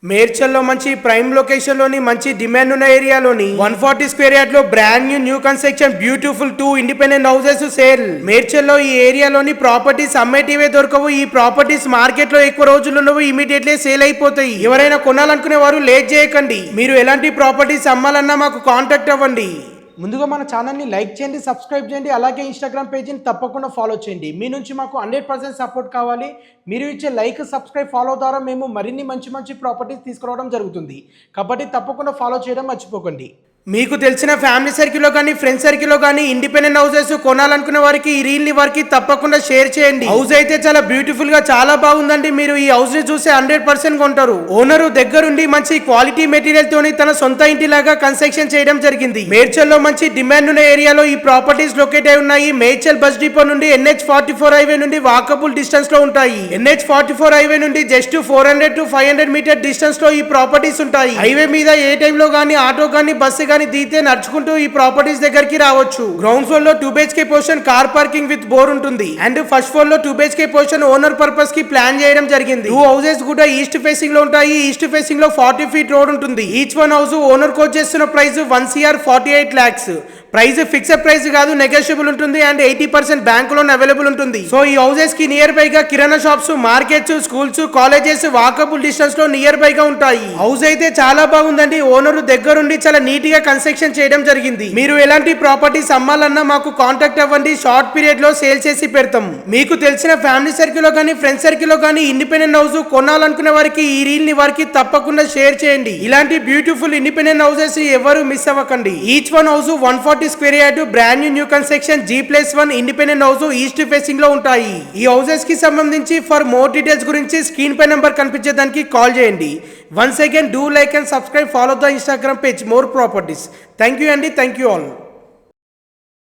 మేడ్చల్లో మంచి prime location లోని మంచి డిమాండ్ ఉన్న ఏరియాలోని 140 స్క్వేర్ యార్డ్ లో brand new construction beautiful 2 independent houses sale. మేడ్చల్లో ఈ ఏరియాలోని ప్రాపర్టీస్ అమ్మేటివే దొరకవు. ఈ ప్రాపర్టీస్ మార్కెట్ లో ఎక్కువ రోజులు ఉన్నవి, ఇమీడియట్లీ సేల్ అయిపోతాయి. ఎవరైనా కొనాలనుకునే వారు లేట్ చేయకండి. మీరు ఎలాంటి ప్రాపర్టీస్ అమ్మాలన్నా మాకు కాంటాక్ట్ అవ్వండి. ముందుగా మన ఛానల్ని లైక్ చేయండి, సబ్స్క్రైబ్ చేయండి, అలాగే ఇన్స్టాగ్రామ్ పేజీని తప్పకుండా ఫాలో చేయండి. మీ నుంచి మాకు 100% సపోర్ట్ కావాలి. మీరు ఇచ్చే లైక్, సబ్స్క్రైబ్, ఫాలో ద్వారా మేము మరిన్ని మంచి ప్రాపర్టీస్ తీసుకురావడం జరుగుతుంది. కాబట్టి తప్పకుండా ఫాలో చేయడం మర్చిపోకండి. మీకు తెలిసిన ఫ్యామిలీ సర్కిల్లో కానీ ఫ్రెండ్స్ సర్కిల్లో కానీ ఇండిపెండెంట్ హౌసెస్ కొనాలనుకునే వారికి ఈ రీల్ని వారికి తప్పకుండా షేర్ చేయండి. హౌస్ అయితే చాలా బ్యూటిఫుల్ గా చాలా బాగుందండి. మీరు ఈ హౌస్ ని చూస్తే 100% కొంటారు. ఓనరు దగ్గరుండి మంచి క్వాలిటీ మెటీరియల్ తోని తన సొంత ఇంటి లాగా కన్స్ట్రక్షన్ చేయడం జరిగింది. మేడ్చల్లో మంచి డిమాండ్ ఉన్న ఏరియాలో ఈ ప్రాపర్టీస్ లొకేట్ అయి ఉన్నాయి. మేడ్చల్ బస్ డిపో నుండి NH44 హైవే నుండి వాకబుల్ డిస్టెన్స్ లో ఉంటాయి. NH44 హైవే నుండి జస్ట్ 400 to 500 మీటర్ డిస్టెన్స్ లో ఈ ప్రాపర్టీస్ ఉంటాయి. హైవే మీద ఏ టైంలో గానీ ఆటో గానీ బస్సు గానీ దిగితే నడుచుకుంటూ ఈ ప్రాపర్టీస్ దగ్గరికి రావచ్చు. గ్రౌండ్ ఫ్లోర్ లో 2 BHK portion car parking with bore ఉంటుంది. అండ్ ఫస్ట్ ఫ్లోర్ లో 2 BHK పోర్షన్ ఓనర్ పర్పస్ కి ప్లాన్ చేయడం జరిగింది. 2 హౌసెస్ కూడా ఈస్ట్ ఫేసింగ్ లో ఉంటాయి. ఈస్ట్ ఫేసింగ్ లో 40 feet రోడ్ ఉంటుంది. Each one house owner quote చేస్తున్న price 1,48 lakhs. Price fixed price కాదు, నెగోషియబుల్ ఉంటుంది. అండ్ 80% బ్యాంక్ లోన్ అవైలబుల్ ఉంటుంది. సో ఈ హౌసెస్ కి నియర్ బై గా కిరాణా shops, markets, schools, colleges walkable distance లో నియర్ బై గా ఉంటాయి. హౌస్ అయితే చాలా బాగుందండి. ఓనర్ దగ్గరుండి చాలా నీట్ గా కన్స్ట్రక్షన్ చేయడం జరిగింది. మీరు ఎలాంటి ప్రాపర్టీస్ అమ్మాలన్నా మాకు కాంటాక్ట్ అవ్వండి. షార్ట్ పీరియడ్ లో సేల్ చేసి పెడతాం. మీకు తెలిసిన ఫ్యామిలీ సర్కిల్ లో కానీ ఫ్రెండ్స్ సర్కిల్ లో కానీ ఇండిపెండెంట్ హౌస్ కొనాలనుకునే వారికి ఈ రీల్ ని వారికి తప్పకుండా షేర్ చేయండి. ఇలాంటి బ్యూటిఫుల్ ఇండిపెండెంట్ హౌసెస్ ఎవరు మిస్ అవ్వకండి. Each one house 140 square yard brand new construction G+1 independent house east facing లో ఉంటాయి. ఈ హౌసెస్ కి సంబంధించి ఫర్ మోర్ డీటెయిల్స్ గురించి స్క్రీన్ పై నంబర్ కనిపించేదానికి కాల్ చేయండి. Once again do like and subscribe, follow the Instagram page more properties. Thank you అండి, thank you all.